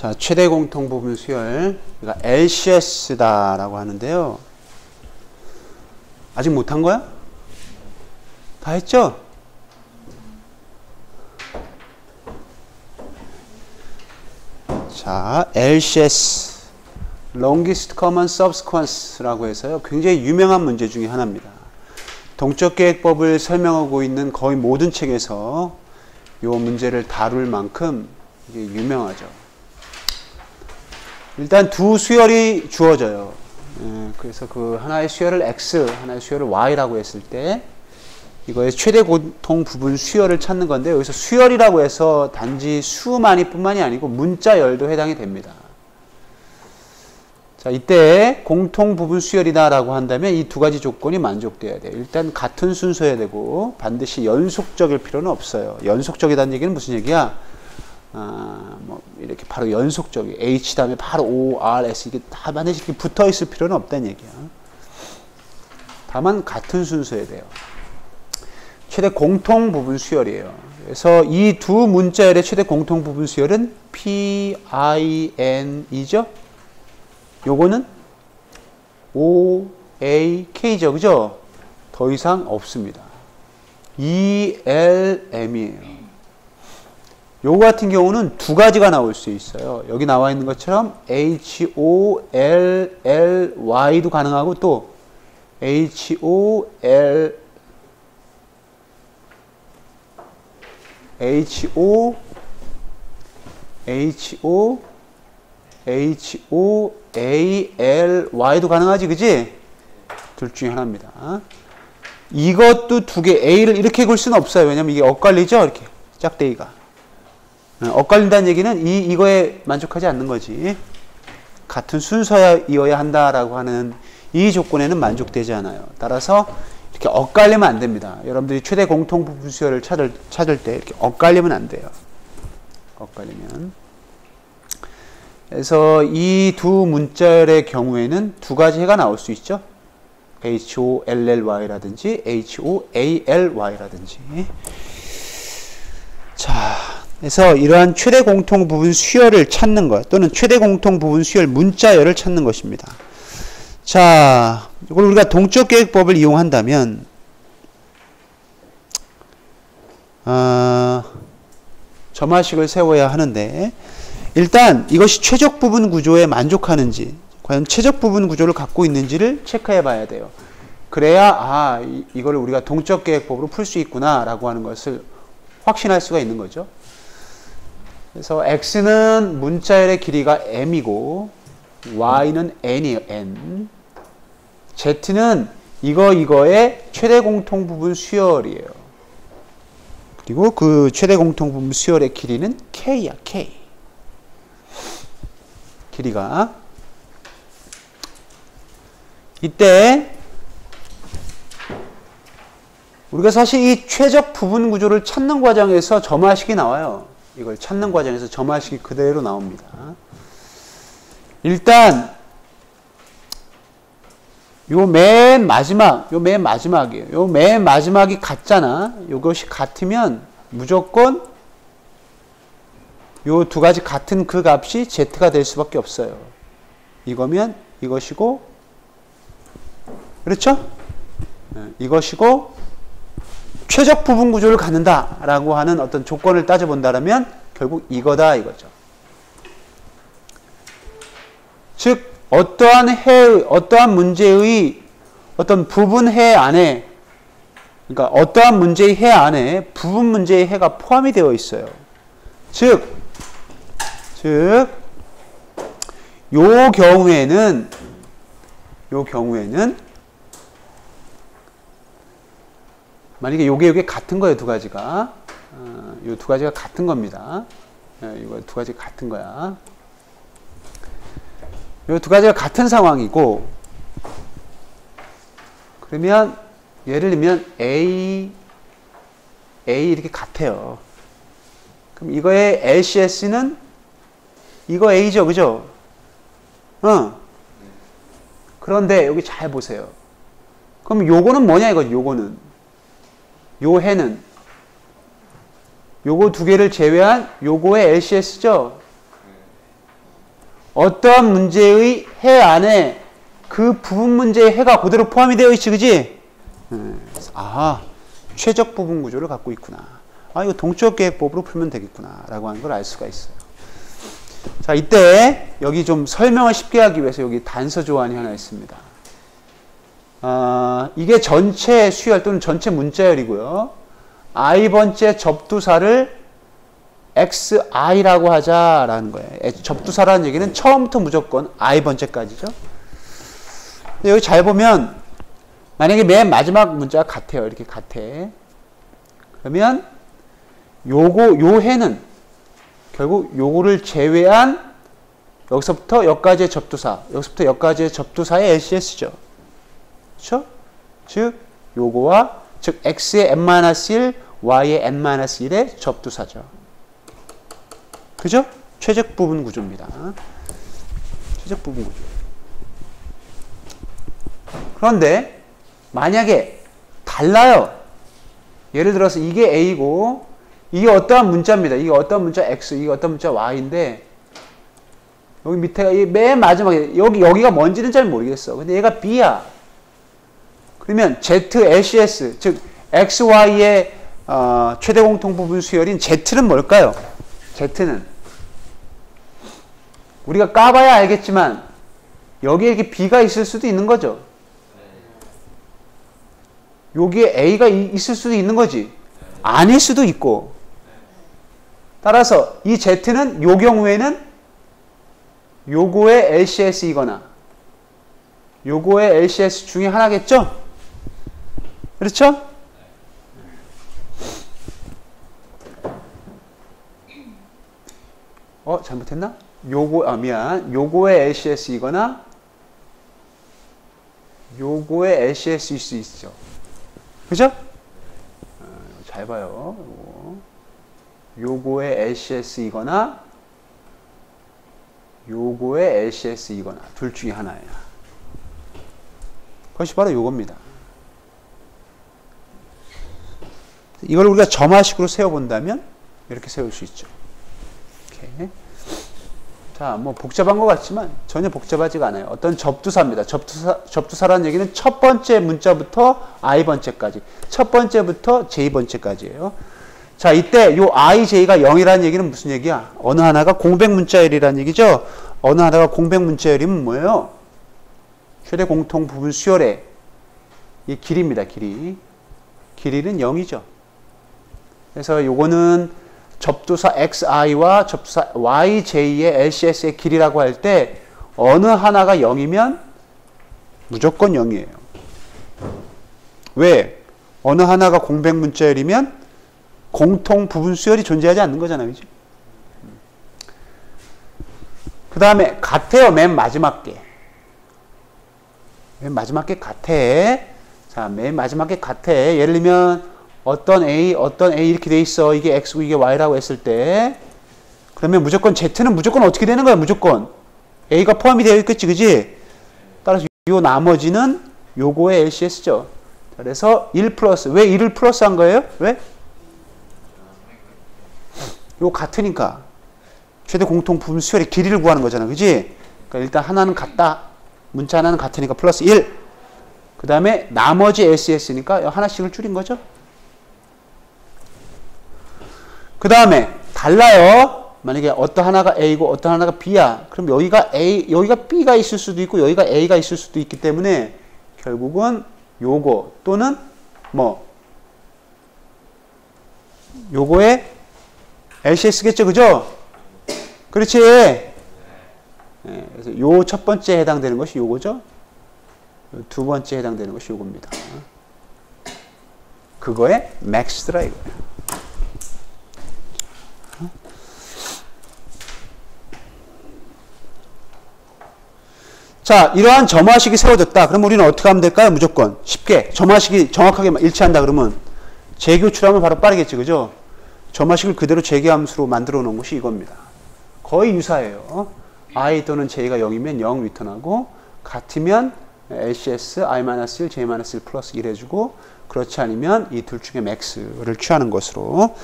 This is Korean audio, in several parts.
자, 최대 공통 부분 수열, 그러니까 LCS다라고 하는데요. 아직 못한 거야? 다 했죠? 자, LCS, Longest Common Subsequence라고 해서요. 굉장히 유명한 문제 중에 하나입니다. 동적계획법을 설명하고 있는 거의 모든 책에서 이 문제를 다룰 만큼 이게 유명하죠. 일단 두 수열이 주어져요. 그래서 그 하나의 수열을 X, 하나의 수열을 Y라고 했을 때 이거의 최대 공통 부분 수열을 찾는 건데, 여기서 수열이라고 해서 단지 수만이 뿐만이 아니고 문자열도 해당이 됩니다. 자, 이때 공통 부분 수열이다라고 한다면 이 두 가지 조건이 만족돼야 돼요. 일단 같은 순서여야 되고 반드시 연속적일 필요는 없어요. 연속적이라는 얘기는 무슨 얘기야? 뭐 이렇게 바로 연속적이 H 다음에 바로 O, R, S 이게 다 반드시 이렇게 붙어 있을 필요는 없다는 얘기야. 다만 같은 순서여야 돼요. 최대 공통 부분 수열이에요. 그래서 이 두 문자열의 최대 공통 부분 수열은 PIN이죠. 요거는 OAK죠. 그죠? 더 이상 없습니다. ELM이에요. 요거 같은 경우는 두 가지가 나올 수 있어요. 여기 나와 있는 것처럼 HOLLY도 가능하고 또 HOALY도 가능하지, 그지? 둘 중에 하나입니다. 이것도 두 개, A를 이렇게 볼 수는 없어요. 왜냐면 이게 엇갈리죠? 이렇게, 짝대기가. 엇갈린다는 얘기는 이거에 만족하지 않는 거지. 같은 순서여야 한다라고 하는 이 조건에는 만족되지 않아요. 따라서 이렇게 엇갈리면 안 됩니다. 여러분들이 최대 공통 부분 수열을 찾을 때 이렇게 엇갈리면 안 돼요. 엇갈리면. 그래서 이 두 문자열의 경우에는 두 가지 해가 나올 수 있죠. HOLLY라든지 HOALY라든지. 자, 그래서 이러한 최대 공통 부분 수열을 찾는 것, 또는 최대 공통 부분 수열 문자열을 찾는 것입니다. 자, 이걸 우리가 동적계획법을 이용한다면 점화식을 세워야 하는데, 일단 이것이 최적 부분 구조에 만족하는지, 과연 최적 부분 구조를 갖고 있는지를 체크해 봐야 돼요. 그래야 이걸 우리가 동적계획법으로 풀 수 있구나 라고 하는 것을 확신할 수가 있는 거죠. 그래서 X는 문자열의 길이가 M이고 Y는 N이에요. N. Z는 이거의 최대 공통 부분 수열이에요. 그리고 그 최대 공통 부분 수열의 길이는 K야. K. 길이가. 이때 우리가 사실 이 최적 부분 구조를 찾는 과정에서 점화식이 나와요. 이걸 찾는 과정에서 점화식이 그대로 나옵니다. 일단 요 맨 마지막이에요. 요 맨 마지막이 같잖아. 요것이 같으면 무조건 요 두 가지 같은 그 값이 Z가 될 수밖에 없어요. 이거면 이것이고, 그렇죠? 이것이고 최적 부분 구조를 갖는다라고 하는 어떤 조건을 따져본다면 결국 이거다 이거죠. 즉 어떠한 문제의 어떤 부분 해 안에, 그러니까 어떠한 문제의 해 안에 부분 문제의 해가 포함이 되어 있어요. 즉 요 경우에는 만약에 요게 같은 거예요. 두 가지가. 요 두 가지가 같은 겁니다. 이거 두 가지가 같은 거야. 요 두 가지가 같은 상황이고, 그러면 예를 들면 A 이렇게 같아요. 그럼 이거의 LCS는 이거 A죠. 그죠? 그런데 여기 잘 보세요. 그럼 요거는 뭐냐 이거지. 요거는 요 해는 요거 두 개를 제외한 요거의 LCS죠. 어떠한 문제의 해 안에 그 부분 문제의 해가 그대로 포함이 되어 있지, 그지? 아, 최적 부분 구조를 갖고 있구나. 아, 이거 동적 계획법으로 풀면 되겠구나. 라고 하는 걸 알 수가 있어요. 자, 이때 여기 좀 설명을 쉽게 하기 위해서 여기 단서 조안이 하나 있습니다. 이게 전체 수열 또는 전체 문자열이고요. i번째 접두사를 xi라고 하자라는 거예요. 접두사라는 얘기는 처음부터 무조건 i번째까지죠. 여기 잘 보면 만약에 맨 마지막 문자가 같아요. 이렇게 같아. 그러면 요 해는 결국 요거를 제외한 여기서부터 여기까지의 접두사, 여기서부터 여기까지의 접두사의 LCS죠. 그렇죠? 즉 요거와 즉 x의 n-1, y의 n-1의 접두사죠. 그죠? 최적 부분 구조입니다. 최적 부분 구조. 그런데 만약에 달라요. 예를 들어서 이게 a고 이게 어떠한 문자입니다. 이게 어떠한 문자 x, 이게 어떠한 문자 y인데 여기 밑에가 맨 마지막에 여기가 뭔지는 잘 모르겠어. 근데 얘가 b야. 그러면 z, LCS 즉 x, y의 최대 공통 부분 수열인 z는 뭘까요? z는 우리가 까봐야 알겠지만 여기에 이렇게 b가 있을 수도 있는 거죠. 여기에 a가 있을 수도 있는 거지. 아닐 수도 있고. 따라서 이 z는 요 경우에는 요거의 LCS이거나 요거의 LCS 중에 하나겠죠? 그렇죠? 잘못했나? 요거의 LCS이거나 요거의 LCS일 수 있죠. 그죠? 잘 봐요. 요거의 LCS이거나 요거의 LCS이거나 둘 중에 하나예요. 그것이 바로 요겁니다. 이걸 우리가 점화식으로 세워본다면 이렇게 세울 수 있죠. 이렇게. 자, 뭐 복잡한 것 같지만 전혀 복잡하지가 않아요. 어떤 접두사입니다. 접두사라는 얘기는 첫 번째 문자부터 i번째까지, 첫 번째부터 j번째까지예요. 자, 이때 요 i, j가 0이라는 얘기는 무슨 얘기야? 어느 하나가 공백 문자열이라는 얘기죠. 어느 하나가 공백 문자열이면 뭐예요? 최대 공통 부분 수열의 이 길이입니다. 길이는 0이죠. 그래서 요거는 접두사 xi와 접두사 yj의 LCS의 길이라고 할 때 어느 하나가 0이면 무조건 0이에요. 왜? 어느 하나가 공백 문자열이면 공통 부분 수열이 존재하지 않는 거잖아요. 그죠? 그 다음에 같아요. 맨 마지막 게. 맨 마지막 게 같아. 자, 맨 마지막 게 같아. 예를 들면 어떤 A 이렇게 돼 있어. 이게 X고 이게 Y라고 했을 때 그러면 무조건 Z는 무조건 어떻게 되는 거야? 무조건 A가 포함이 되어 있겠지. 그지? 따라서 요 나머지는 요거의 LCS죠. 그래서 1 플러스. 왜 1을 플러스 한 거예요? 왜? 요 같으니까 최대 공통 부분 수열의 길이를 구하는 거잖아. 그지? 그러니까 일단 하나는 같다. 문자 하나는 같으니까 플러스 1. 그 다음에 나머지 LCS니까 하나씩을 줄인 거죠. 그 다음에 달라요. 만약에 어떤 하나가 A고 어떤 하나가 B야. 그럼 여기가 B가 있을 수도 있고 여기가 A가 있을 수도 있기 때문에 결국은 요거 또는 뭐 요거의 LCS겠죠. 그죠? 그렇지. 네, 그래서 요 첫 번째에 해당되는 것이 요거죠. 두 번째에 해당되는 것이 요겁니다. 그거의 맥스더라 이거예요. 자, 이러한 점화식이 세워졌다. 그럼 우리는 어떻게 하면 될까요? 무조건 쉽게 점화식이 정확하게 일치한다 그러면 재교출하면 바로 빠르겠지. 그죠? 점화식을 그대로 재계함수로 만들어 놓은 것이 이겁니다. 거의 유사해요. i 또는 j가 0이면 0 리턴하고 같으면 LCS i-1, j-1 플러스 1 해주고 그렇지 않으면 이 둘 중에 맥스를 취하는 것으로.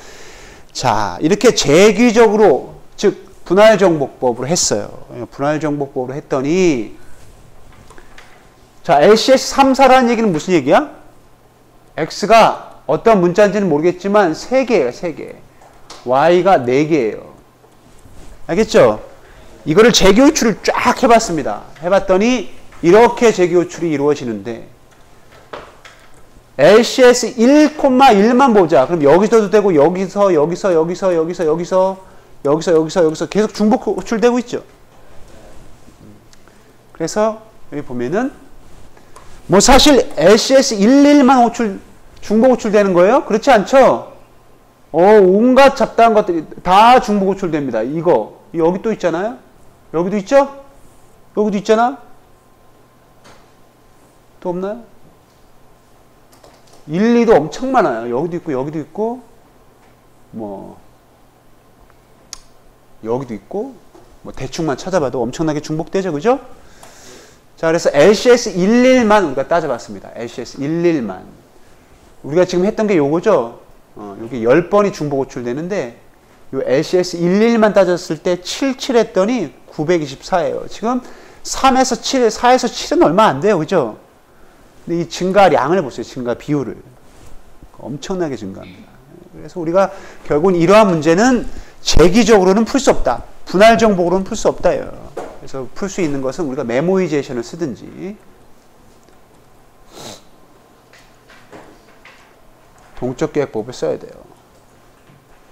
자, 이렇게 재규적으로 즉 분할정복법으로 했어요. 분할정복법으로 했더니 자, LCS 3, 4라는 얘기는 무슨 얘기야? X가 어떤 문자인지는 모르겠지만 3개예요. 3개. Y가 4개예요. 알겠죠? 이거를 재교출을 쫙 해봤습니다. 해봤더니 이렇게 재교출이 이루어지는데 LCS 1,1만 보자. 그럼 여기서도 되고 여기서 계속 중복 호출되고 있죠. 그래서 여기 보면은 뭐 사실 LCS 11만 중복 호출되는 거예요? 그렇지 않죠? 온갖 잡다한 것들이 다 중복 호출됩니다. 이거 여기 또 있잖아요. 여기도 있죠? 여기도 있잖아. 또 없나요? 1, 2도 엄청 많아요. 여기도 있고 뭐 여기도 있고 뭐 대충만 찾아봐도 엄청나게 중복되죠. 그죠? 자, 그래서 LCS 11만 우리가 따져봤습니다. LCS 11만. 우리가 지금 했던 게 요거죠. 여기 10번이 중복 호출되는데 요 LCS 11만 따졌을 때 77 했더니 924예요. 지금 3에서 7, 4에서 7은 얼마 안 돼요. 그죠? 근데 이 증가량을 보세요. 증가 비율을. 엄청나게 증가합니다. 그래서 우리가 결국은 이러한 문제는 재기적으로는 풀 수 없다. 분할 정복으로는 풀 수 없다요. 그래서 풀 수 있는 것은 우리가 메모이제이션을 쓰든지 동적 계획법을 써야 돼요.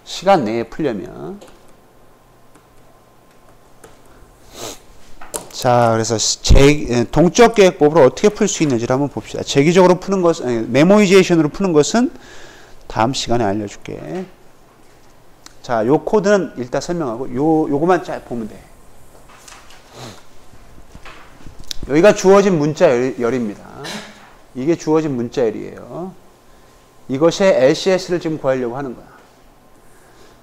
시간 내에 풀려면. 자, 그래서 동적 계획법으로 어떻게 풀 수 있는지를 한번 봅시다. 재기적으로 푸는 것은, 메모이제이션으로 푸는 것은 다음 시간에 알려줄게. 자, 요 코드는 일단 설명하고, 요거만 잘 보면 돼. 여기가 주어진 문자열입니다. 이게 주어진 문자열이에요. 이것이 LCS를 지금 구하려고 하는 거야.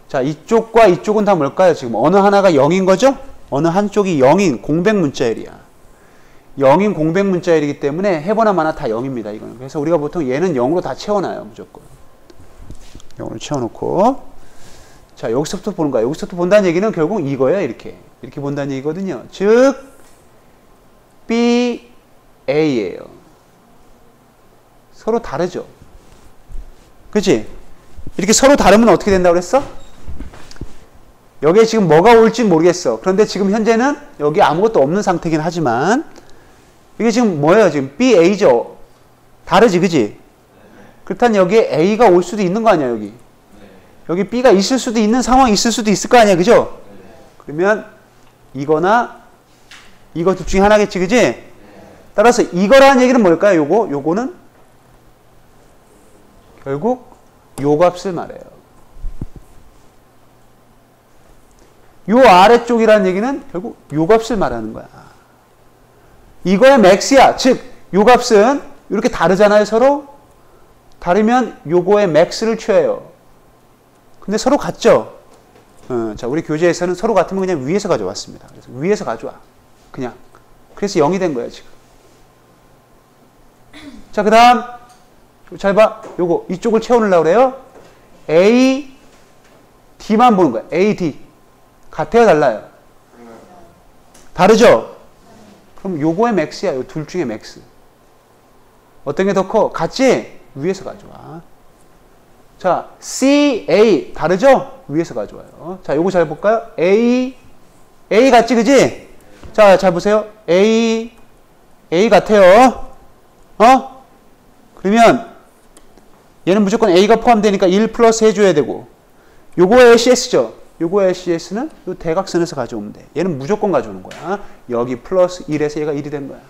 자, 이쪽과 이쪽은 다 뭘까요? 지금 어느 하나가 0인 거죠? 어느 한쪽이 0인 공백 문자열이야. 0인 공백 문자열이기 때문에 해보나 마나 다 0입니다. 이거는. 그래서 우리가 보통 얘는 0으로 다 채워놔요. 무조건. 0으로 채워놓고. 자, 여기서부터 보는 거야. 여기서부터 본다는 얘기는 결국 이거예요. 이렇게 본다는 얘기거든요. 즉 B, A예요. 서로 다르죠. 그치? 이렇게 서로 다르면 어떻게 된다고 그랬어? 여기에 지금 뭐가 올지 모르겠어. 그런데 지금 현재는 여기 아무것도 없는 상태긴 하지만 이게 지금 뭐예요? 지금 B, A죠. 다르지, 그치? 그렇다면 여기에 A가 올 수도 있는 거 아니야, 여기? 여기 B가 있을 수도 있는 상황이 있을 수도 있을 거 아니야, 그죠? 그러면 이거나 이거 둘 중에 하나겠지, 그지? 따라서 이거라는 얘기는 뭘까요? 요거는 결국 요 값을 말해요. 요 아래쪽이라는 얘기는 결국 요 값을 말하는 거야. 이거의 맥스야. 즉, 요 값은 이렇게 다르잖아요, 서로? 다르면 요거의 맥스를 취해요. 근데 서로 같죠? 자, 우리 교재에서는 서로 같으면 그냥 위에서 가져왔습니다. 그래서 위에서 가져와. 그냥. 그래서 0이 된 거야, 지금. 자, 그 다음. 잘 봐. 요거, 이쪽을 채워놓으려고 그래요. A, D만 보는 거야. A, D. 같아요, 달라요? 다르죠? 그럼 요거의 맥스야. 요 둘 중에 맥스. 어떤 게 더 커? 같지? 위에서 가져와. 자, C, A. 다르죠? 위에서 가져와요. 자, 요거 잘 볼까요? A 같지, 그지? 자, 잘 보세요. A 같아요. 그러면 얘는 무조건 A가 포함되니까 1 플러스 해줘야 되고 요거 LCS죠. 요거 LCS는 요 대각선에서 가져오면 돼. 얘는 무조건 가져오는 거야. 여기 플러스 1에서 얘가 1이 된 거야.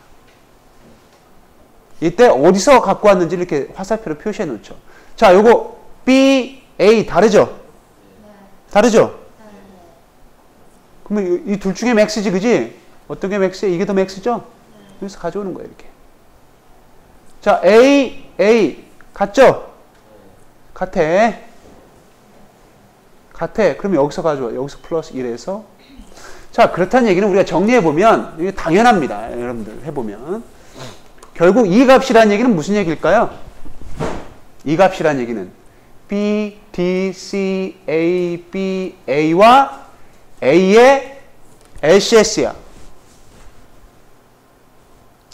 이때 어디서 갖고 왔는지 이렇게 화살표로 표시해 놓죠. 자, 요거 B, A 다르죠? 다르죠? 그러면 이 둘 중에 맥스지, 그지? 어떤 게 맥스야? 이게 더 맥스죠? 그래서 가져오는 거예요, 이렇게. 자, A 같죠? 같아. 그러면 여기서 가져와. 여기서 플러스 1에서. 자, 그렇다는 얘기는 우리가 정리해보면, 이게 당연합니다. 여러분들 해보면. 결국 이 값이라는 얘기는 무슨 얘기일까요? 이 값이라는 얘기는 B, D, C, A, B, A와 A의 LCS야.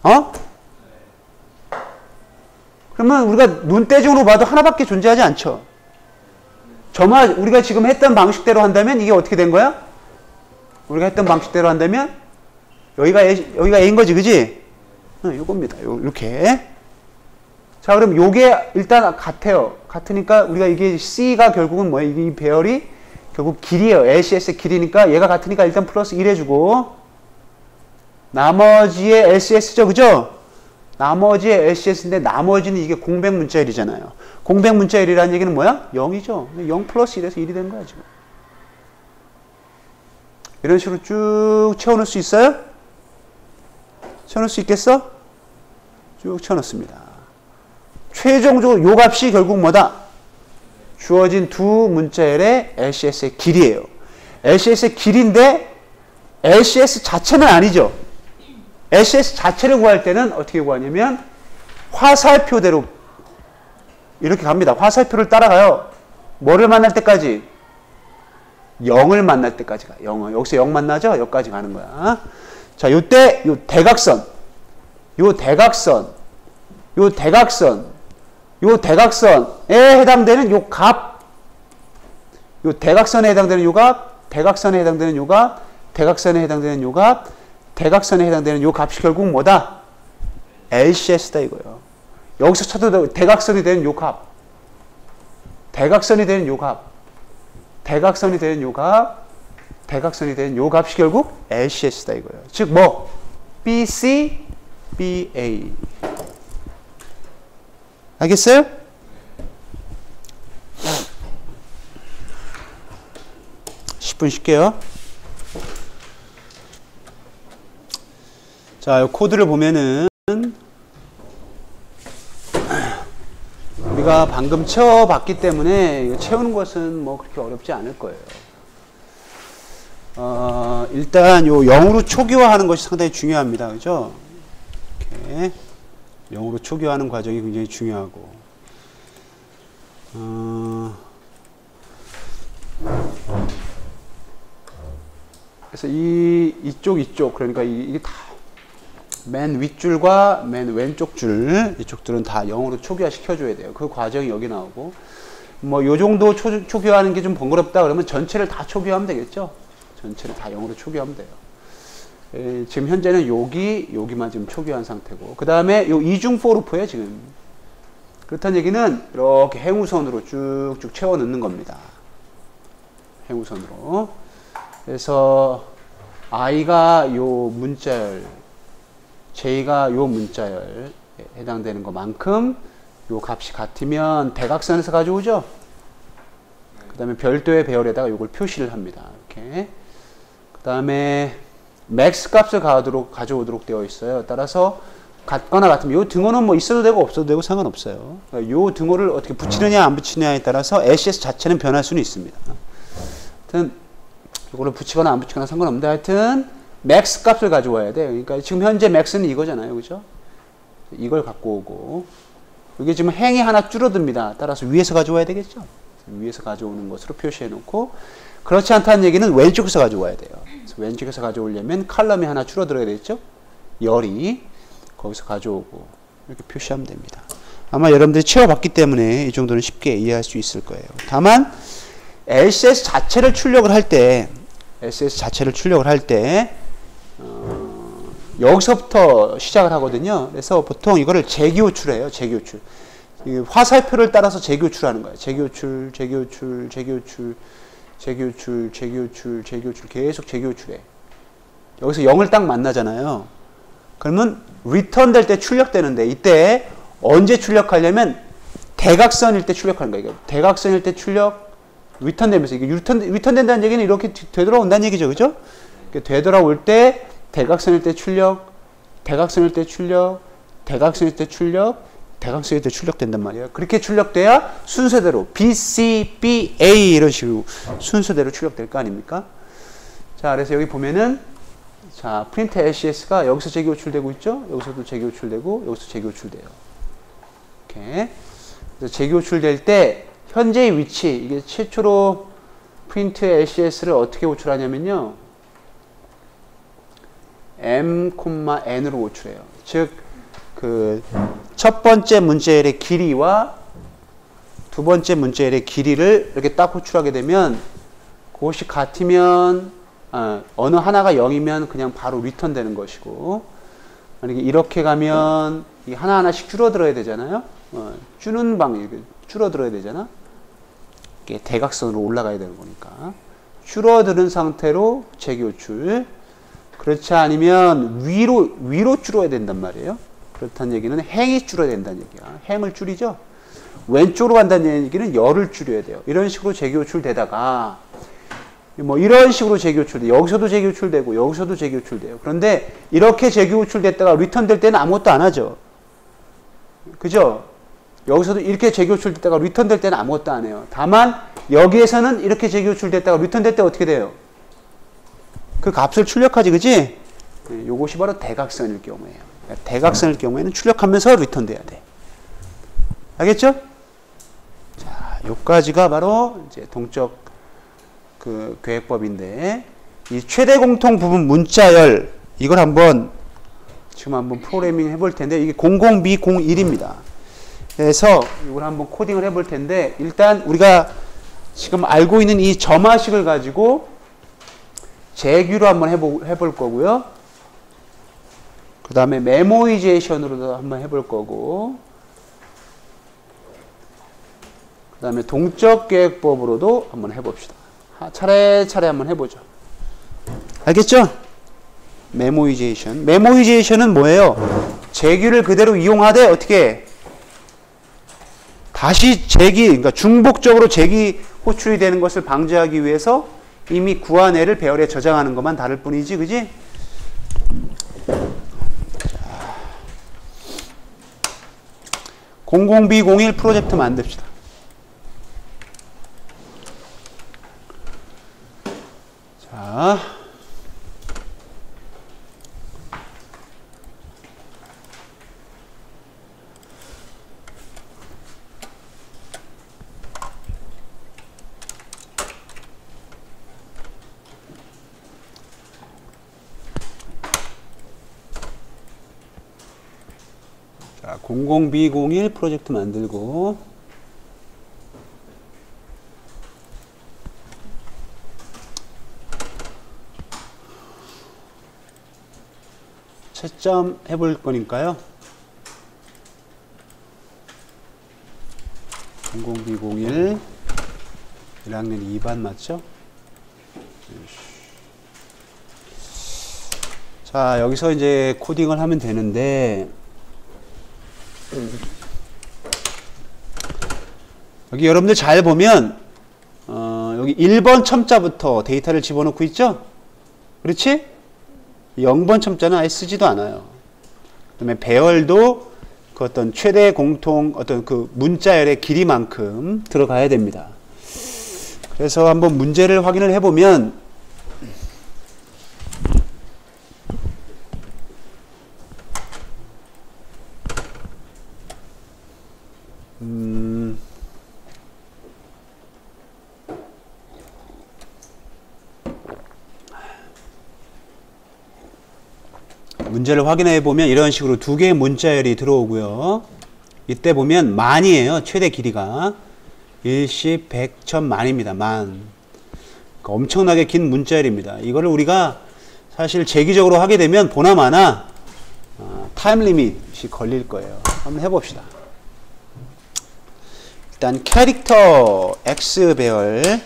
어? 그러면 우리가 눈대중으로 봐도 하나밖에 존재하지 않죠. 우리가 지금 했던 방식대로 한다면 이게 어떻게 된 거야? 우리가 했던 방식대로 한다면 여기가 A인 거지, 그지? 요겁니다. 요렇게. 자, 그럼 요게 일단 같아요. 같으니까 우리가 이게 C가 결국은 뭐예요? 이 배열이 결국 길이에요. LCS의 길이니까 얘가 같으니까 일단 플러스 1 해주고 나머지의 LCS죠, 그죠? 나머지의 LCS인데 나머지는 이게 공백 문자열이잖아요. 공백 문자열이라는 얘기는 뭐야? 0이죠. 0 플러스 1에서 1이 된 거야, 지금. 이런 식으로 쭉 채워놓을 수 있어요? 채워놓을 수 있겠어? 쭉 채워놓습니다. 최종적으로 요 값이 결국 뭐다? 주어진 두 문자열의 LCS의 길이에요. LCS의 길인데 LCS 자체는 아니죠. LCS 자체를 구할 때는 어떻게 구하냐면 화살표대로 이렇게 갑니다. 화살표를 따라가요. 뭐를 만날 때까지? 0을 만날 때까지 가. 0을. 여기서 0 만나죠? 여기까지 가는 거야. 자, 요때 요 대각선에 해당되는 요 값, 요 대각선에 해당되는 요 값, 대각선에 해당되는 요 값, 대각선에 해당되는 요 값, 대각선에 해당되는 요 값이 결국 뭐다? LCS다 이거예요. 여기서 찾아도 대각선이 되는 요 값, 대각선이 되는 요 값, 대각선이 되는 요 값, 대각선이 되는 요 값이 결국 LCS다 이거예요. 즉 뭐? BC, BA. 알겠어요? 네. 10분 쉴게요. 자, 이 코드를 보면은 우리가 방금 채워봤기 때문에 채우는 것은 뭐 그렇게 어렵지 않을 거예요. 일단 요 0으로 초기화하는 것이 상당히 중요합니다. 그죠? 이렇게 0으로 초기화하는 과정이 굉장히 중요하고 그래서 이쪽 그러니까 이게 다 맨 윗줄과 맨 왼쪽 줄 이쪽들은 다 0으로 초기화 시켜줘야 돼요. 그 과정이 여기 나오고 뭐 요 정도 초기화하는 게 좀 번거롭다 그러면 전체를 다 초기화하면 되겠죠. 전체를 다 0으로 초기화하면 돼요. 지금 현재는 여기만 지금 초기화한 상태고 그 다음에 요 이중 포루프예요 지금. 그렇다는 얘기는 이렇게 행우선으로 쭉쭉 채워 넣는 겁니다. 행우선으로. 그래서 I가 요 문자열, J가 요 문자열에 해당되는 것만큼 요 값이 같으면 대각선에서 가져오죠. 그 다음에 별도의 배열에다가 요걸 표시를 합니다. 이렇게. 그 다음에 맥스 값을 가져오도록 되어 있어요. 따라서 같거나 같으면 요 등호는 뭐 있어도 되고 없어도 되고 상관없어요. 그러니까 요 등호를 어떻게 붙이느냐 안 붙이느냐에 따라서 LCS 자체는 변할 수는 있습니다. 하여튼 요거를 붙이거나 안 붙이거나 상관없는데 하여튼 맥스 값을 가져와야 돼요. 그러니까 지금 현재 맥스는 이거잖아요. 그죠? 이걸 갖고 오고 이게 지금 행이 하나 줄어듭니다. 따라서 위에서 가져와야 되겠죠. 위에서 가져오는 것으로 표시해 놓고 그렇지 않다는 얘기는 왼쪽에서 가져와야 돼요. 그래서 왼쪽에서 가져오려면 칼럼이 하나 줄어들어야 되겠죠. 열이 거기서 가져오고 이렇게 표시하면 됩니다. 아마 여러분들이 채워봤기 때문에 이 정도는 쉽게 이해할 수 있을 거예요. 다만 LCS 자체를 출력을 할 때 여기서부터 시작을 하거든요. 그래서 보통 이거를 재기호출해요. 재기호출. 화살표를 따라서 재기호출하는 거예요. 재기호출 계속 재기호출해. 여기서 0을 딱 만나잖아요. 그러면 리턴 될 때 출력되는데 이때 언제 출력하려면 대각선일 때 출력하는 거예요. 대각선일 때 출력, 리턴 되면서 이게 리턴 된다는 얘기는 이렇게 되돌아온다는 얘기죠. 그죠? 되돌아올 때 대각선일 때 출력, 대각선일 때 출력, 대각선일 때 출력, 대각선일 때 출력된단 말이에요. 그렇게 출력돼야 순서대로 B, C, B, A 이런 식으로 순서대로 출력될 거 아닙니까? 자, 그래서 여기 보면은 자, 프린트 LCS가 여기서 재기호출되고 있죠? 여기서도 재기호출되고 여기서 재기호출돼요. 이렇게. 그래서 재기호출될 때 현재의 위치, 이게 최초로 프린트 LCS를 어떻게 호출하냐면요. m,n으로 호출해요. 즉, 그 첫 번째 문자열의 길이와 두 번째 문자열의 길이를 이렇게 딱 호출하게 되면 그것이 같으면 어느 하나가 0이면 그냥 바로 리턴 되는 것이고, 만약에 이렇게 가면 이게 하나하나씩 줄어들어야 되잖아요. 줄는 방향이 줄어들어야 되잖아. 이게 대각선으로 올라가야 되는 거니까. 줄어드는 상태로 재기호출. 그렇지 않으면 위로 줄어야 된단 말이에요. 그렇다는 얘기는 행이 줄어야 된다는 얘기야. 행을 줄이죠. 왼쪽으로 간다는 얘기는 열을 줄여야 돼요. 이런 식으로 재기호출 되다가 뭐 이런 식으로 재기호출돼. 여기서도 재기호출되고 여기서도 재기호출돼요. 그런데 이렇게 재기호출됐다가 리턴 될 때는 아무것도 안 하죠. 그죠? 여기서도 이렇게 재기호출됐다가 리턴 될 때는 아무것도 안 해요. 다만 여기에서는 이렇게 재기호출됐다가 리턴 될 때 어떻게 돼요? 그 값을 출력하지, 그지? 네, 요것이 바로 대각선일 경우예요. 대각선일 경우에는 출력하면서 리턴 돼야 돼. 알겠죠? 자, 요까지가 바로 이제 동적 그 계획법인데, 이 최대 공통 부분 문자열, 이걸 지금 한번 프로그래밍 해볼 텐데, 이게 00B01입니다. 그래서 이걸 한번 코딩을 해볼 텐데, 일단 우리가 지금 알고 있는 이 점화식을 가지고 재규로 한번 해볼 거고요. 그 다음에 메모이제이션으로도 한번 해볼 거고, 그 다음에 동적 계획법으로도 한번 해봅시다. 차례차례 한번 해보죠. 알겠죠? 메모이제이션. 메모이제이션은 뭐예요? 재규를 그대로 이용하되 어떻게 다시 그러니까 중복적으로 재기 호출이 되는 것을 방지하기 위해서 이미 구한 애를 배열에 저장하는 것만 다를 뿐이지, 그지? 00B01 프로젝트 만듭시다. 자, 자, 00B01 프로젝트 만들고, 채점 해볼 거니까요. 00B01 1학년 2반 맞죠? 자, 여기서 이제 코딩을 하면 되는데, 여기 여러분들 잘 보면 여기 1번 첨자부터 데이터를 집어넣고 있죠? 그렇지? 0번 첨자는 아예 쓰지도 않아요. 그 다음에 배열도 그 어떤 최대 공통 어떤 그 문자열의 길이만큼 들어가야 됩니다. 그래서 한번 문제를 확인을 해보면, 문제를 확인해 보면 이런 식으로 두 개의 문자열이 들어오고요. 이때 보면 만이에요. 최대 길이가 10, 100, 1000만입니다. 만. 그러니까 엄청나게 긴 문자열입니다. 이거를 우리가 사실 재기적으로 하게 되면 보나마나 타임 리밋이 걸릴 거예요. 한번 해봅시다. 일단 캐릭터 X 배열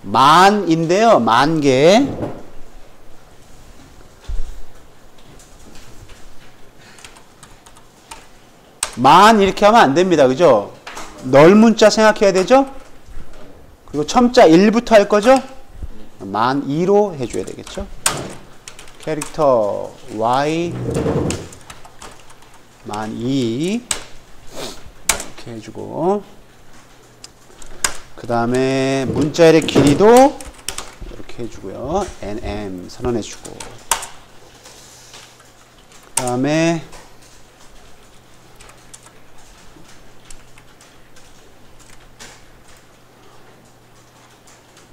만인데요. 10,000개. 만 이렇게 하면 안 됩니다. 그죠? 널 문자 생각해야 되죠? 그리고 첨자 1부터 할 거죠? 12,000로 해줘야 되겠죠? 캐릭터 Y 12,000 이렇게 해주고, 그 다음에 문자열의 길이도 이렇게 해주고요. NM 선언해주고, 그 다음에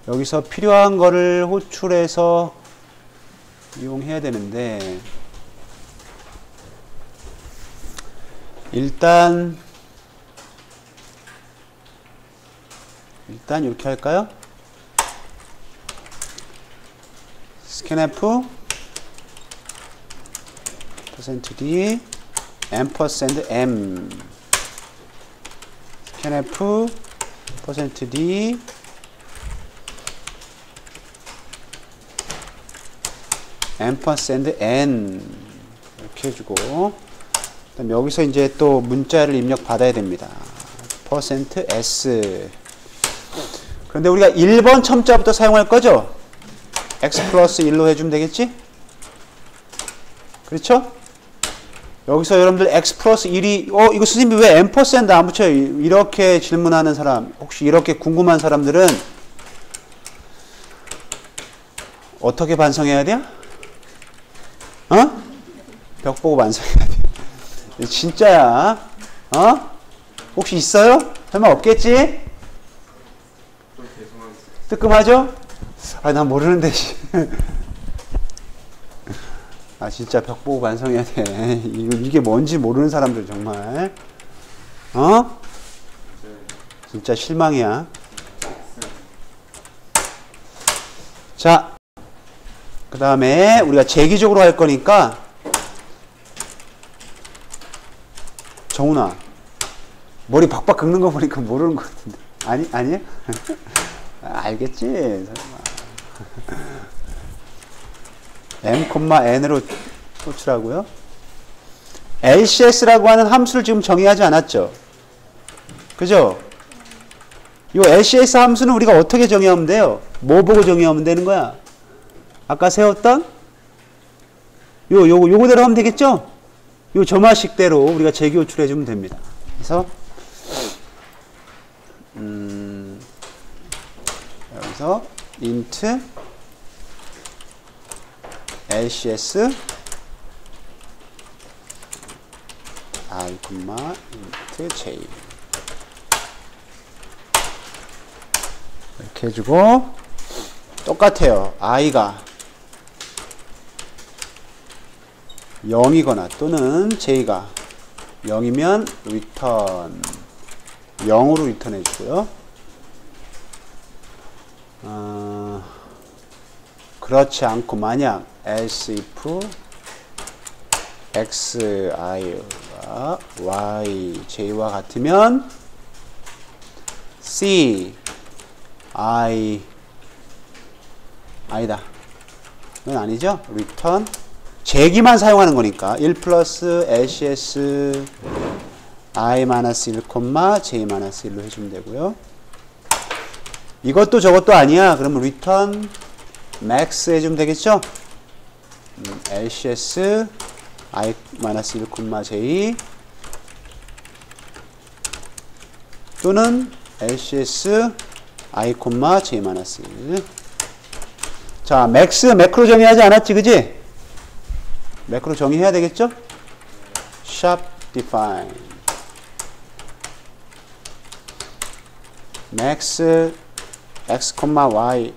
여기서 필요한 거를 호출해서 이용해야 되는데 일단 이렇게 할까요? scanf %d %m scanf %d %n 이렇게 해주고 그다음 여기서 이제 또 문자를 입력 받아야 됩니다. %s 그런데 우리가 1번 첨자부터 사용할 거죠? x 플러스 1로 해주면 되겠지? 그렇죠? 여기서 여러분들 x 플러스 1이 이거 선생님이 왜 m% 안 붙여요? 이렇게 질문하는 사람 혹시 이렇게 궁금한 사람들은 어떻게 반성해야 돼요? 벽 보고 반성해야 돼. 진짜야. 혹시 있어요? 설마 없겠지? 뜨끔하죠? 난 모르는데. 진짜 벽 보고 반성해야 돼. 이게 뭔지 모르는 사람들 정말. 진짜 실망이야. 자, 그 다음에 우리가 재기적으로 할 거니까 정훈아 머리 박박 긁는 거 보니까 모르는 것 같은데 아니에요? 알겠지 설마 m,n으로 호출하고요. lcs라고 하는 함수를 지금 정의하지 않았죠? 그죠? 이 lcs 함수는 우리가 어떻게 정의하면 돼요? 뭐 보고 정의하면 되는 거야? 아까 세웠던 요거대로 하면 되겠죠? 요 점화식대로 우리가 재기 호출해 주면 됩니다. 그래서 여기서 int lcs i, int j 이렇게 해주고 똑같아요. i가 0이거나 또는 j가 0이면 return 0으로 리턴 해주고요. 그렇지 않고 만약 else if xi가 yj와 같으면 c 아니다. 이건 아니죠? return 재기만 사용하는 거니까 1 플러스 lcs i-1, j-1로 해주면 되고요. 이것도 저것도 아니야. 그러면 return max 해주면 되겠죠? lcs i-1, j 또는 lcs i, j-1 자, max 매크로 정의하지 않았지, 그지? 매크로 정의해야 되겠죠? sharp define max x, y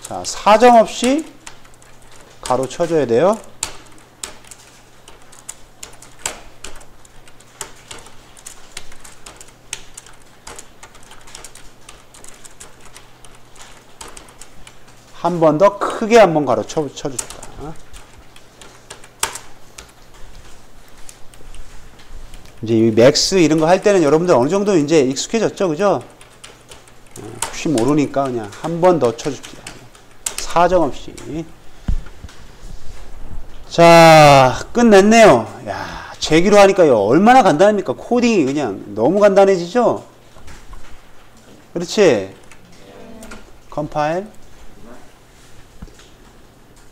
자, 사정없이 가로 쳐줘야 돼요. 한 번 더 크게 한 번 가로 쳐줍니다. 이제 이 맥스 이런 거 할 때는 여러분들 어느 정도 이제 익숙해졌죠, 그죠? 혹시 모르니까 그냥 한 번 더 쳐줍니다. 사정없이. 자, 끝냈네요. 야, 재기로 하니까요. 얼마나 간단합니까? 코딩이 그냥 너무 간단해지죠? 그렇지? 컴파일.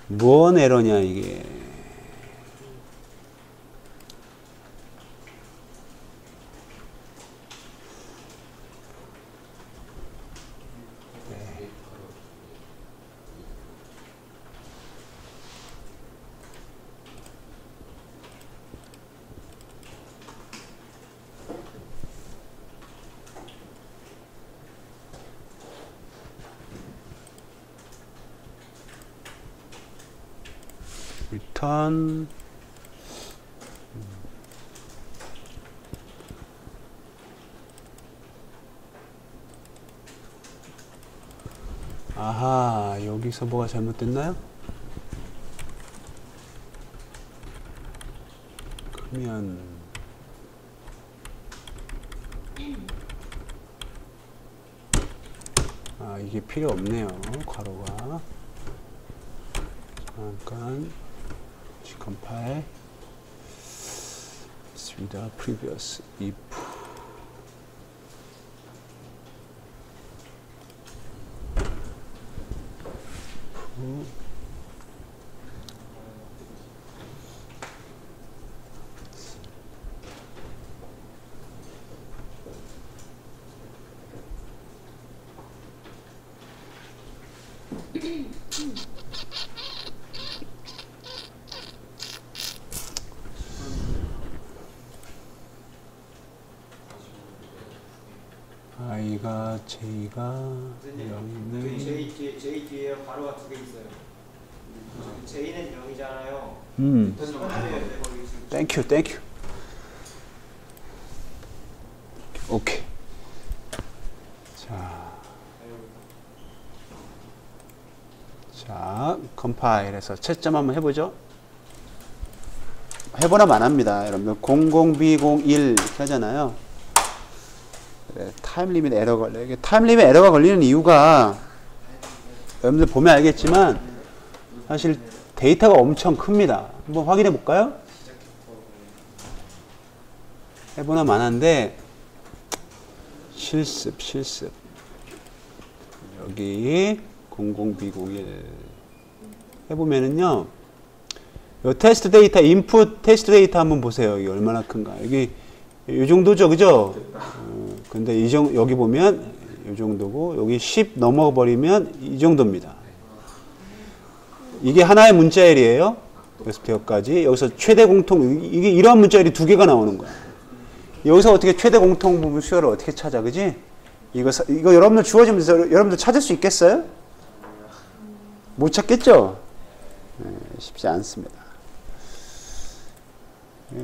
뭔 에러냐, 이게. return 아하, 여기서 뭐가 잘못됐나요? 그러면 이게 필요 없네요. 괄호가 잠깐 컴파일 있습니다. previous if i가 j가 0이면 J 뒤에 가로가 2개 있어요. J는 0이잖아요. 땡큐 오케이. 자 컴파일해서 채점 한번 해보죠. 해보나 만합니다. 여러분 00B01 이렇게 하잖아요. 타임 리밋 에러 걸려. 이게 타임 리밋 에러가 걸리는 이유가 여러분들 보면 알겠지만 사실 데이터가 엄청 큽니다. 한번 확인해 볼까요? 해보나 만한데 실습 여기 00B01 해보면은요 요 테스트 데이터 인풋 테스트 데이터 한번 보세요. 이게 얼마나 큰가. 여기 이 정도죠, 그죠? 근데 여기 보면 이 정도고 여기 10 넘어버리면 이 정도입니다. 이게 하나의 문자열이에요. 여기서부터까지 여기서 최대 공통 이게 이러한 문자열이 2개가 나오는 거야. 여기서 어떻게 최대 공통 부분 수열을 어떻게 찾아, 그지? 이거 여러분들 주어지면서 여러분들 찾을 수 있겠어요? 못 찾겠죠? 네, 쉽지 않습니다.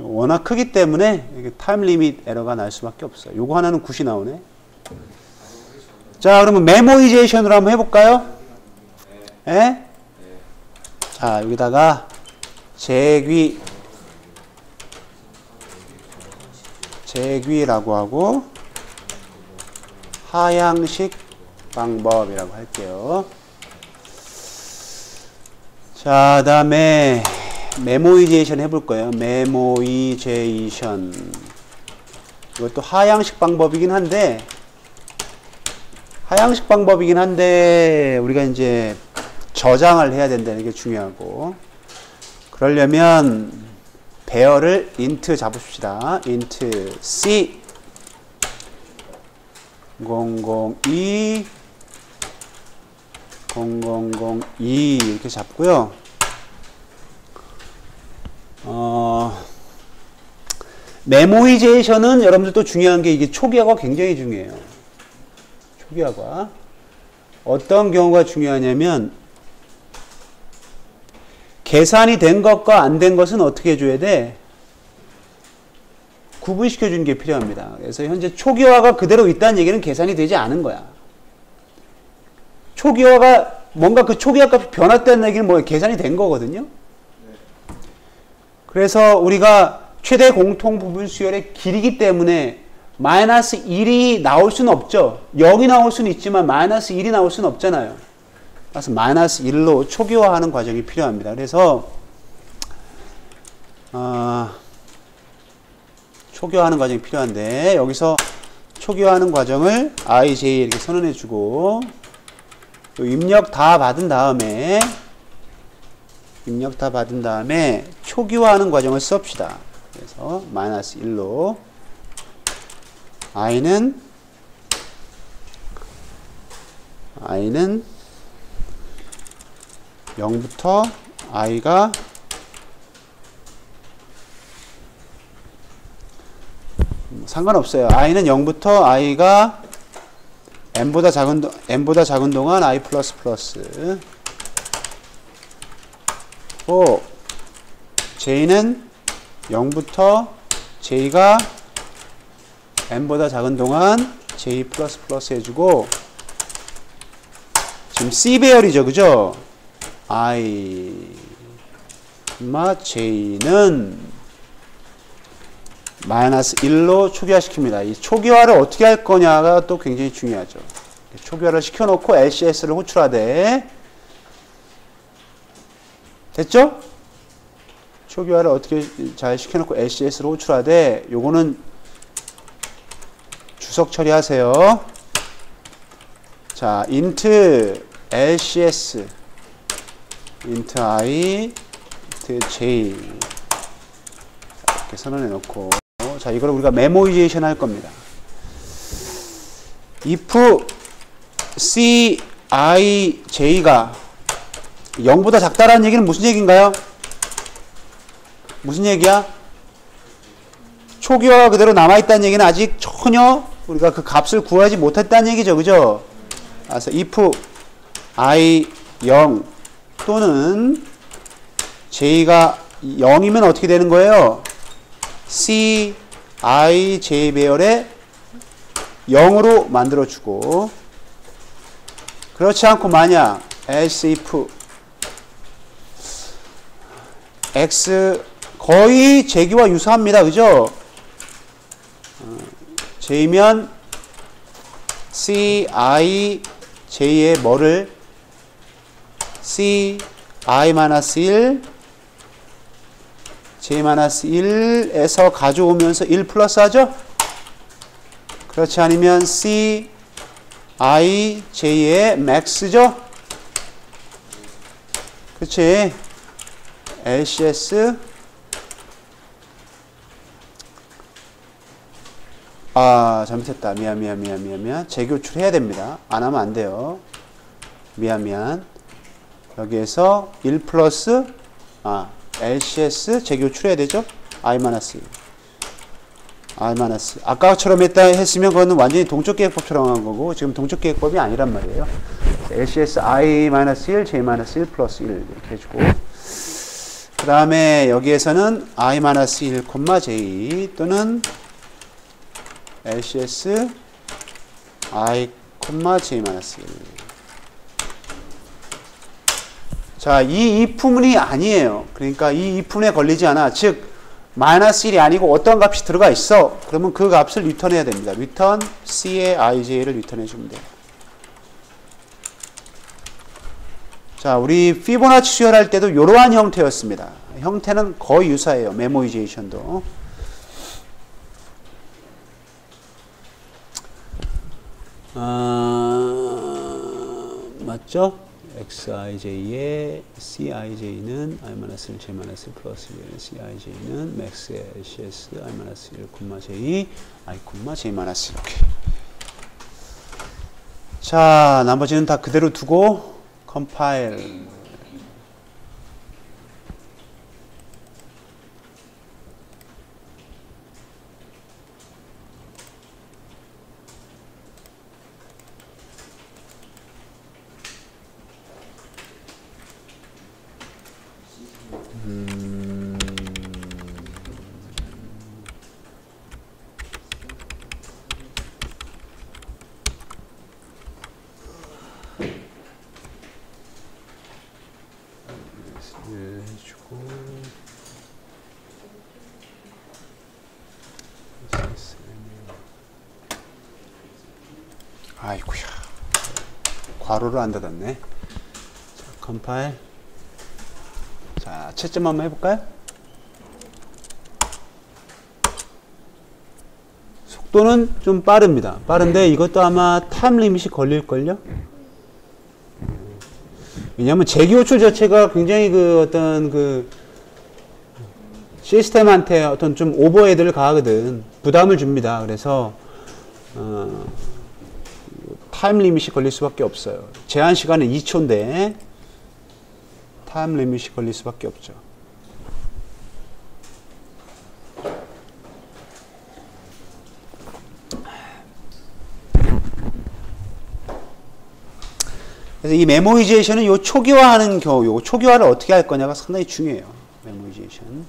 워낙 크기 때문에 타임 리밋 에러가 날 수밖에 없어요. 요거 하나는 굿이 나오네. 자, 그러면 메모이제이션으로 한번 해볼까요? 예? 자, 여기다가 재귀라고 하고 하향식 방법이라고 할게요. 자, 다음에 메모이제이션 해볼 거예요. 메모이제이션. 이것도 하향식 방법이긴 한데, 우리가 이제 저장을 해야 된다는 게 중요하고, 그러려면 배열을 int 잡읍시다. int c 002 0002 이렇게 잡고요. 메모이제이션은 여러분들 또 중요한 게 이게 초기화가 굉장히 중요해요. 초기화가. 어떤 경우가 중요하냐면, 계산이 된 것과 안 된 것은 어떻게 해줘야 돼? 구분시켜 주는 게 필요합니다. 그래서 현재 초기화가 그대로 있다는 얘기는 계산이 되지 않은 거야. 초기화가, 뭔가 그 초기화 값이 변화됐다는 얘기는 뭐 계산이 된 거거든요. 그래서 우리가 최대 공통 부분 수열의 길이기 때문에 마이너스 1이 나올 수는 없죠. 0이 나올 수는 있지만 마이너스 1이 나올 수는 없잖아요. 그래서 마이너스 1로 초기화하는 과정이 필요합니다. 그래서 초기화하는 과정이 필요한데 여기서 초기화하는 과정을 IJ 이렇게 선언해 주고 입력 다 받은 다음에 초기화하는 과정을 씁시다. 그래서 마이너스 1로 i는 0부터 i가 상관없어요. i는 0부터 i가 n보다 작은 동안 i++ 4 j는 0부터 j가 n보다 작은 동안 j++ 해주고 지금 c 배열이죠, 그죠? i, j는 마이너스 1로 초기화시킵니다. 이 초기화를 어떻게 할 거냐가 또 굉장히 중요하죠. 초기화를 시켜놓고 LCS를 호출하되 됐죠? 초기화를 어떻게 잘 시켜놓고 LCS를 호출하되 요거는 주석 처리하세요. 자, int LCS int i int j 이렇게 선언해 놓고 자, 이걸 우리가 메모이제이션 할 겁니다. if c i j가 0보다 작다라는 얘기는 무슨 얘기인가요? 무슨 얘기야? 초기화가 그대로 남아있다는 얘기는 아직 전혀 우리가 그 값을 구하지 못했다는 얘기죠, 그죠? 그래서 if i 0 또는 j가 0이면 어떻게 되는 거예요? c i j 배열에 0으로 만들어주고, 그렇지 않고 만약 else if x 거의 j기와 유사합니다, 그죠? j면 c i j의 뭐를 c i-1 j-1에서 가져오면서 1 플러스 하죠? 그렇지 않으면 c i j의 max죠? 그치? LCS 잘못했다. 미안. 재교출 해야 됩니다. 안 하면 안 돼요. 미안. 여기에서 1 플러스 LCS 재교출해야 되죠? I-1 아까처럼 했으면 그거는 완전히 동적계획법처럼 한 거고 지금 동적계획법이 아니란 말이에요. LCS I-1 J-1 플러스 1 이렇게 해주고, 그 다음에 여기에서는 I-1, J 또는 LCS I, J-1. 자, 이 if문이 아니에요. 그러니까 이 if문에 걸리지 않아. 즉 마이너스 1이 아니고 어떤 값이 들어가 있어. 그러면 그 값을 리턴해야 됩니다. 리턴 C의 IJ를 리턴해 주면 돼요. 자, 우리 피보나치 수열할 때도 이러한 형태였습니다. 형태는 거의 유사해요. 메모이제이션도. 맞죠? xij의cij는 i-1, j-1 플러스 1, cij는 max의 lcs i-1, j, i, j-1 이렇게. 자, 나머지는 다 그대로 두고 컴파일. 해주고 아이고야, 괄호를 안 닫았네. 자, 컴파일. 자, 채점 한번 해볼까요? 속도는 좀 빠릅니다. 빠른데 이것도 아마 타임 리밋이 걸릴걸요? 왜냐하면 재기호출 자체가 굉장히 어떤 시스템한테 어떤 좀 오버헤드를 가하거든. 부담을 줍니다. 그래서 타임 리밋이 걸릴 수밖에 없어요. 제한 시간은 2초인데 타임 리밋이 걸릴 수밖에 없죠. 그래서 이 메모이제이션은 요 초기화하는 경우, 요 초기화를 어떻게 할 거냐가 상당히 중요해요. 메모이제이션. 메모이제이션.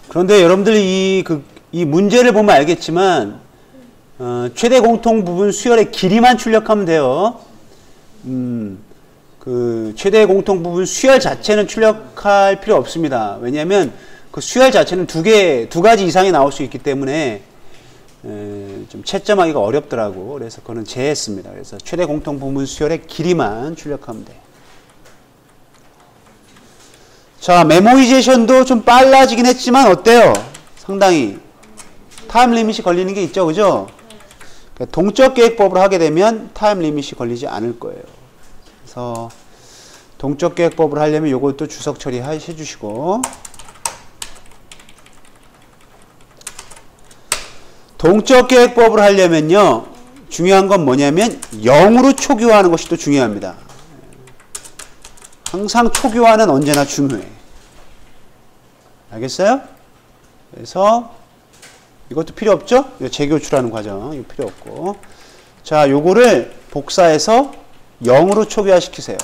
그런데 여러분들이 이 문제를 보면 알겠지만, 최대 공통 부분 수열의 길이만 출력하면 돼요. 그 최대 공통 부분 수열 자체는 출력할 필요 없습니다. 왜냐하면 그 수열 자체는 두 가지 이상이 나올 수 있기 때문에 좀 채점하기가 어렵더라고. 그래서 그거는 제했습니다. 그래서 최대 공통 부분 수열의 길이만 출력하면 돼. 자, 메모이제이션도 좀 빨라지긴 했지만 어때요? 상당히 타임 리밋이 걸리는 게 있죠, 그죠? 그러니까 동적 계획법으로 하게 되면 타임 리밋이 걸리지 않을 거예요. 그래서 동적 계획법으로 하려면 요것도 주석 처리해 주시고, 동적 계획법으로 하려면요 중요한 건 뭐냐면 0으로 초기화하는 것이 또 중요합니다. 항상 초기화는 언제나 중요해. 알겠어요? 그래서 이것도 필요 없죠? 재교출하는 과정 이거 필요 없고, 자 요거를 복사해서 0으로 초기화 시키세요.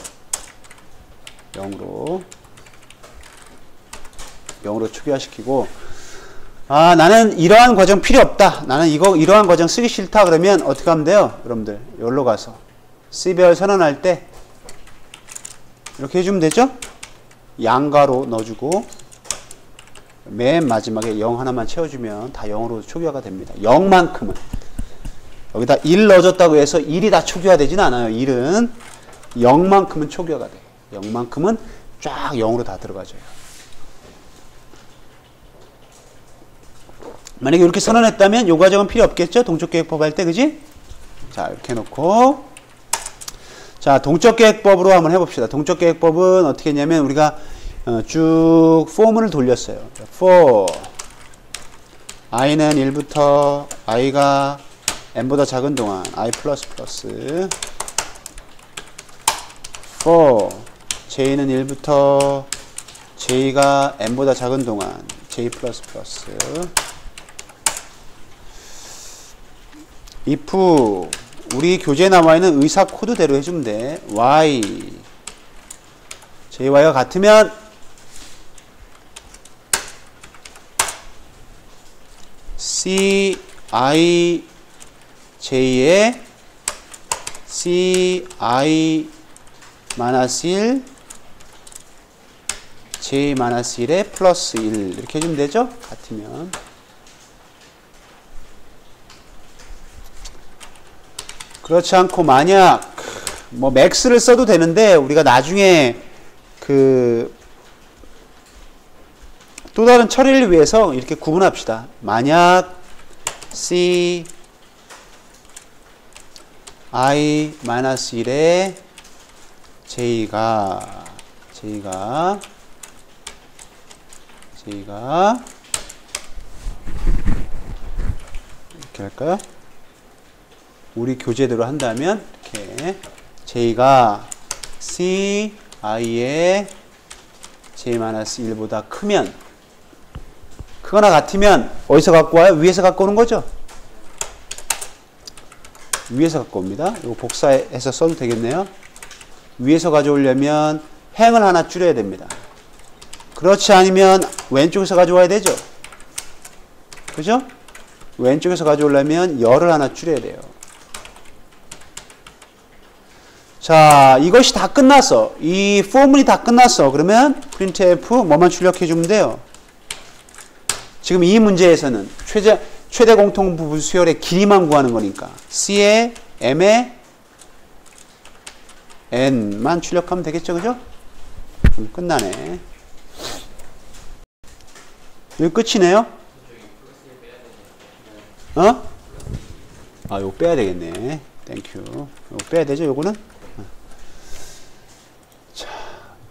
0으로 초기화 시키고, 아 나는 이러한 과정 필요 없다, 나는 이러한 과정 쓰기 싫다, 그러면 어떻게 하면 돼요? 여러분들 여기로 가서 C배열 선언할 때 이렇게 해주면 되죠? 양가로 넣어주고 맨 마지막에 0 하나만 채워주면 다 0으로 초기화가 됩니다. 0만큼은 여기다 1 넣어줬다고 해서 1이 다 초기화 되진 않아요. 1은 0만큼은 초기화가 돼요. 0만큼은 쫙 0으로 다 들어가져요. 만약에 이렇게 선언했다면 이 과정은 필요 없겠죠? 동적계획법 할 때, 그지? 자, 이렇게 해놓고, 자, 동적계획법으로 한번 해봅시다. 동적계획법은 어떻게 했냐면 우리가 쭉 포문을 돌렸어요. for i는 1부터 i가 n보다 작은 동안 i++ for j는 1부터 j가 n보다 작은 동안 j++ if 우리 교재에 나와 있는 의사 코드대로 해주면 돼. y jy가 같으면 c i j에 c i -1 j -1에 플러스 1 이렇게 해주면 되죠? 같으면. 그렇지 않고 만약 뭐 맥스를 써도 되는데 우리가 나중에 또 다른 처리를 위해서 이렇게 구분합시다. 만약 c i -1에 j가 이렇게 할까요? 우리 교재대로 한다면 이렇게 j가 c i의 j-1보다 크면, 크거나 같으면 어디서 갖고 와요? 위에서 갖고 오는 거죠? 위에서 갖고 옵니다. 이거 복사해서 써도 되겠네요. 위에서 가져오려면 행을 하나 줄여야 됩니다. 그렇지 않으면 왼쪽에서 가져와야 되죠? 그죠? 왼쪽에서 가져오려면 열을 하나 줄여야 돼요. 자, 이것이 다 끝났어. 이 포문이 다 끝났어. 그러면 printf 뭐만 출력해 주면 돼요. 지금 이 문제에서는 최대 공통 부분 수열의 길이만 구하는 거니까 c에 m에 n만 출력하면 되겠죠, 그죠? 그럼 끝나네. 여기 끝이네요. 어? 아, 요거 빼야 되겠네. 땡큐. 요거 빼야 되죠, 요거는? 자,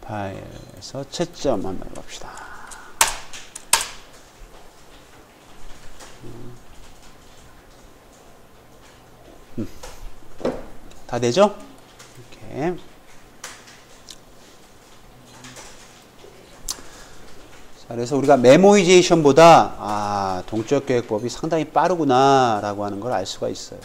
파일에서 채점 한번 해봅시다. 다 되죠? 이렇게. 자, 그래서 우리가 메모이제이션보다 아, 동적 계획법이 상당히 빠르구나 라고 하는 걸 알 수가 있어요.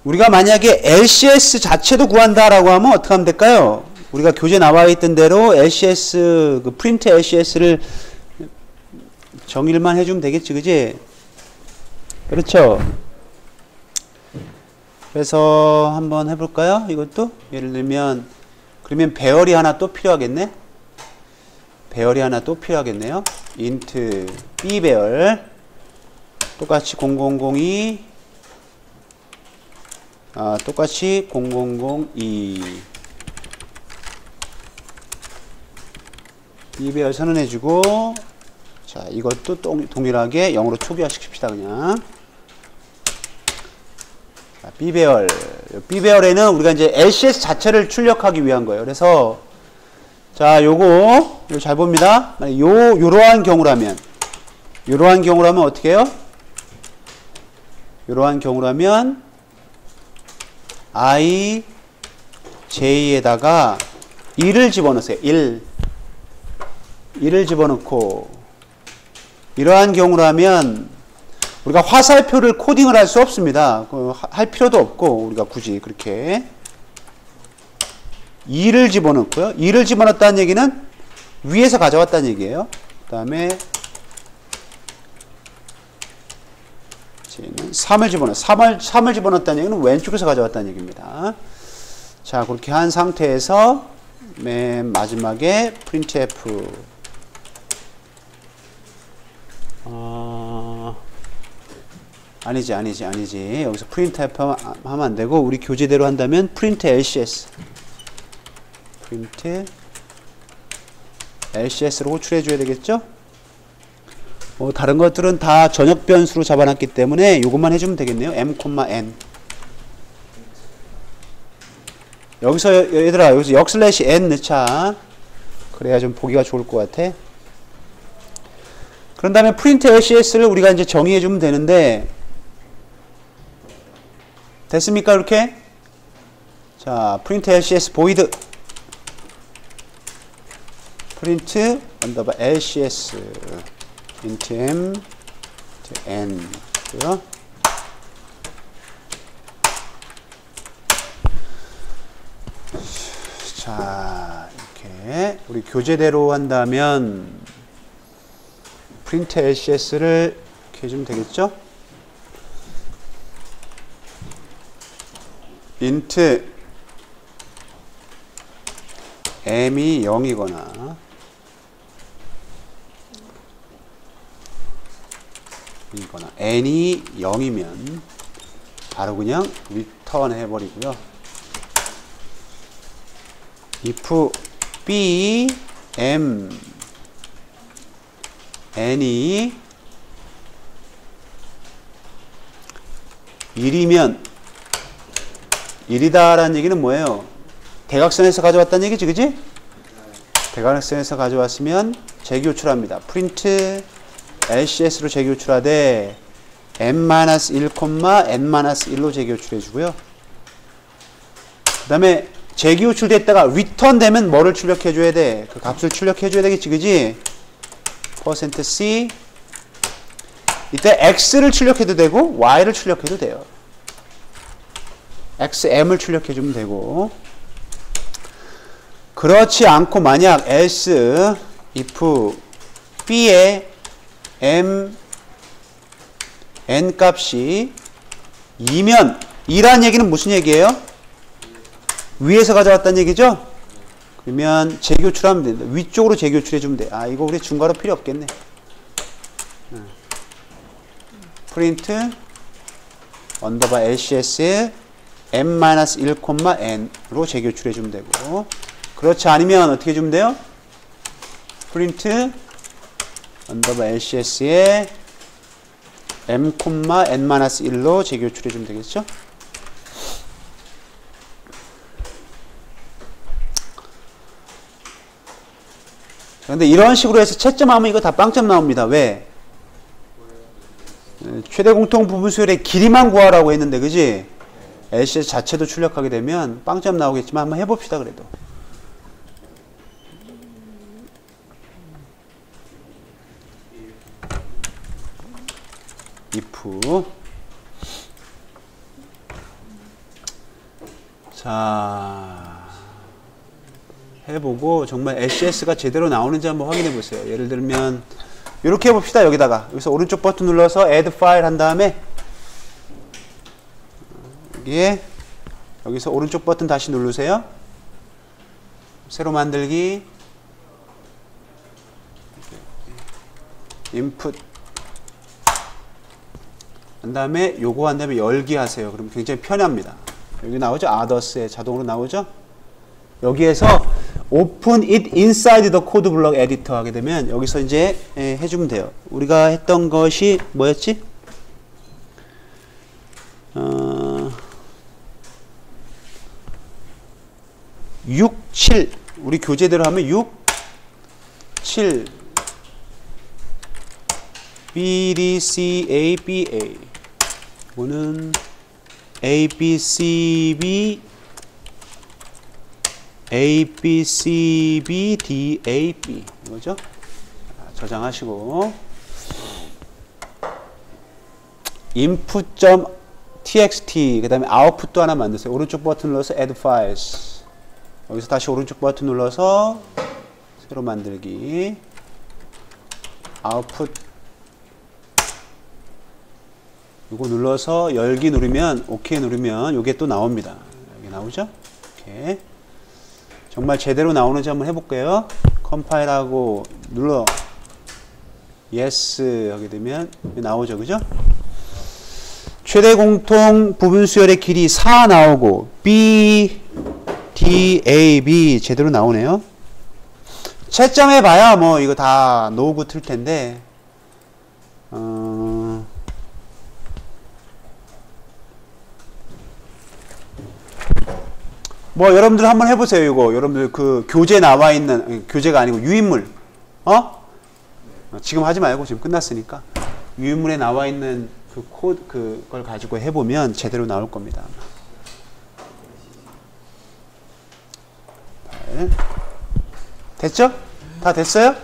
우리가 만약에 LCS 자체도 구한다라고 하면 어떻게 하면 될까요? 우리가 교재 나와 있던 대로 LCS, 그 프린트 LCS를 정의만 해주면 되겠지, 그지? 그렇죠? 그래서 한번 해볼까요? 이것도? 예를 들면, 그러면 배열이 하나 또 필요하겠네? 배열이 하나 또 필요하겠네요? int b 배열. 똑같이 0002. 똑같이 0002 이 배열 선언해주고, 자, 이것도 동일하게 0으로 초기화시킵시다, 그냥. 자, B배열. B배열에는 우리가 이제 LCS 자체를 출력하기 위한 거예요. 그래서, 자, 요거 잘 봅니다. 요러한 경우라면 어떻게 해요? 요러한 경우라면, I, J에다가 1을 집어넣으세요. 1을 집어넣고, 이러한 경우라면 우리가 화살표를 코딩을 할 수 없습니다. 할 필요도 없고, 우리가 굳이 그렇게 2를 집어넣고요. 2를 집어넣었다는 얘기는 위에서 가져왔다는 얘기예요. 그 다음에 3을 집어넣었다는 얘기는 왼쪽에서 가져왔다는 얘기입니다. 자, 그렇게 한 상태에서 맨 마지막에 printf 아니지. 여기서 printf 하면 안 되고, 우리 교재대로 한다면 print lcs lcs로 호출해 줘야 되겠죠? 다른 것들은 다 전역 변수로 잡아놨기 때문에 이것만 해주면 되겠네요. m,n. 얘들아, 여기서 역슬래시 n 넣자. 그래야 좀 보기가 좋을 것 같아. 그런 다음에 print lcs를 우리가 이제 정의해주면 되는데, 됐습니까? 이렇게? 자, print lcs void print underbar lcs int m n 고요. 자, 이렇게 우리 교재대로 한다면 print lcs를 이렇게 해주면 되겠죠? int m이 0이거나 n이 0이면 바로 그냥 return 해버리고요. if b m n이 1이면 1이다라는 얘기는 뭐예요? 대각선에서 가져왔다는 얘기지, 그지? 대각선에서 가져왔으면 재교출합니다. print LCS로 재교출하되 n-1, n-1로 재교출해 주고요. 그 다음에 재교출됐다가 return 되면 뭐를 출력해 줘야 돼? 그 값을 출력해 줘야 되겠지, 그지? %c 이때 x를 출력해도 되고 y를 출력해도 돼요. xm을 출력해 주면 되고, 그렇지 않고 만약 else if b의 m n 값이 2면 2라는 얘기는 무슨 얘기예요? 위에서 가져왔다는 얘기죠? 그러면 재교출하면 된다. 위쪽으로 재교출해 주면 돼. 아, 이거 우리 중괄호 필요 없겠네. print underbar lcs에 m-1, n으로 재교출해 주면 되고, 그렇지 않으면 어떻게 해주면 돼요? print underbar lcs에 m,n-1로 재교출해 주면 되겠죠? 근데 이런 식으로 해서 채점하면 이거 다 빵점 나옵니다. 왜? 최대 공통 부분 수열의 길이만 구하라고 했는데, 그지? LCS 자체도 출력하게 되면 빵점 나오겠지만 한번 해봅시다, 그래도. if. 자, 해보고 정말 LCS가 제대로 나오는지 한번 확인해 보세요. 예를 들면 이렇게 해봅시다. 여기다가 여기서 오른쪽 버튼 눌러서 add file 한 다음에 여기서 오른쪽 버튼 다시 누르세요. 새로 만들기, input 한 다음에 요거 한 다음에 열기 하세요. 그럼 굉장히 편합니다. 여기 나오죠? others에 자동으로 나오죠? 여기에서 open it inside the code block editor 하게 되면 여기서 이제 해주면 돼요. 우리가 했던 것이 뭐였지? 6, 7 우리 교재대로 하면 6, 7 B, D, C, A, B, A 이거는 A, B, C, B A, B, C, B, D, A, B 이거죠? 저장하시고 input.txt 그 다음에 output도 하나 만드세요. 오른쪽 버튼 눌러서 add files 여기서 다시 오른쪽 버튼 눌러서 새로 만들기 output 이거 눌러서 열기 누르면 OK 누르면 이게 또 나옵니다. 여기 나오죠? 이렇게 정말 제대로 나오는지 한번 해볼게요. 컴파일하고 눌러 yes 하게 되면 나오죠, 그죠? 최대 공통 부분 수열의 길이 4 나오고 B, D, A, B 제대로 나오네요. 채점해 봐야 뭐 이거 다 노구 틀 텐데 뭐 여러분들 한번 해보세요. 이거 여러분들 그 교재 나와 있는 교재가 아니고 유인물 지금 하지 말고 지금 끝났으니까 유인물에 나와 있는 그 코드 그걸 가지고 해보면 제대로 나올 겁니다. 됐죠? 다 됐어요?